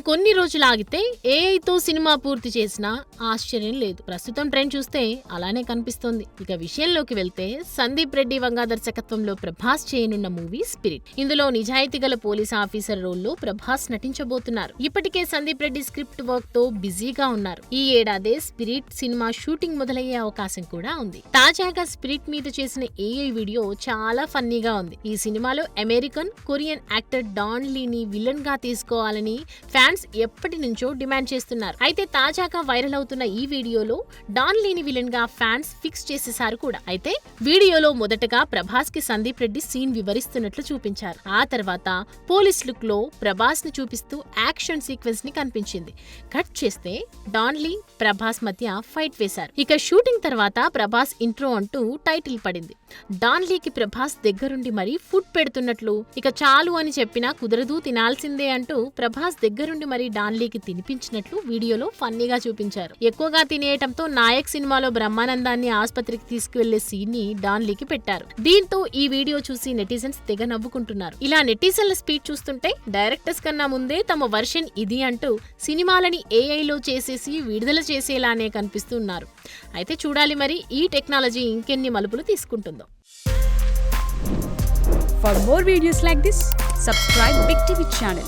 ఇంకొన్ని రోజులు ఆగితే ఏఐతో సినిమా పూర్తి చేసినా ఆశ్చర్యం లేదు. ప్రస్తుతం ట్రెండ్ చూస్తే అలానే కనిపిస్తోంది. ఇక విషయంలోకి వెళ్తే సందీప్ రెడ్డి వంగా దర్శకత్వంలో ప్రభాస్ చేయనున్న మూవీ స్పిరిట్. ఇందులో నిజాయితీ గల పోలీస్ ఆఫీసర్ రోల్లో ప్రభాస్ నటించబోతున్నారు. ఇప్పటికే సందీప్ రెడ్డి స్క్రిప్ట్ వర్క్ తో బిజీగా ఉన్నారు. ఈ ఏడాదే స్పిరిట్ సినిమా షూటింగ్ మొదలయ్యే అవకాశం కూడా ఉంది. తాజాగా స్పిరిట్ మీద చేసిన ఏఐ వీడియో చాలా ఫన్నీగా ఉంది. ఈ సినిమాలో అమెరికన్, కొరియన్ యాక్టర్ డాన్ లీని విలన్ గా తీసుకోవాలని ఫ్యాన్స్ ఎప్పటి నుంచో డిమాండ్ చేస్తున్నారు. అయితే తాజాగా వైరల్ అవుతున్న ఈ వీడియోలో డాన్ లీని విలన్ గా ఫ్యాన్స్ ఫిక్స్ చేసేశారు కూడా. అయితే వీడియోలో మొదటగా ప్రభాస్ కి సందీప్ రెడ్డి సీన్ వివరిస్తున్నట్లు చూపించారు. ఆ తర్వాత పోలీస్ లుక్ లో ప్రభాస్ ని చూపిస్తూ యాక్షన్ సీక్వెన్స్ ని కనిపించింది. కట్ చేస్తే డాన్ లీ, ప్రభాస్ మధ్య ఫైట్ వేశారు. ఇక షూటింగ్ తర్వాత ప్రభాస్ ఇంట్రో అంటూ టైటిల్ పడింది. డాన్ లీకి ప్రభాస్ దగ్గరుండి మరీ ఫుడ్ పెడుతున్నట్లు, ఇక చాలు అని చెప్పినా కుదరదు తినాల్సిందే అంటూ ప్రభాస్ దగ్గరుండి మరీ డాన్ లీకి తినిపించినట్లు వీడియోలో ఫన్నీగా చూపించారు. ఎక్కువగా తినేయటంతో నాయక్ సినిమాలో బ్రహ్మానందాన్ని ఆస్పత్రికి తీసుకువెళ్లే సీన్ ని డాన్ లీకి పెట్టారు. దీంతో ఈ వీడియో చూసి నెటిజన్స్ తెగ నవ్వుకుంటున్నారు. ఇలా నెటిజన్ల స్పీడ్ చూస్తుంటే డైరెక్టర్స్ కన్నా ముందే తమ వర్షన్ ఇది అంటూ సినిమాలని ఏఐలో చేసేసి విడుదల చేసేలానే కనిపిస్తున్నారు. అయితే చూడాలి మరి ఈ టెక్నాలజీ ఇంకెన్ని మలుపులు తీసుకుంటుందో. For more videos like this, subscribe Big TV channel.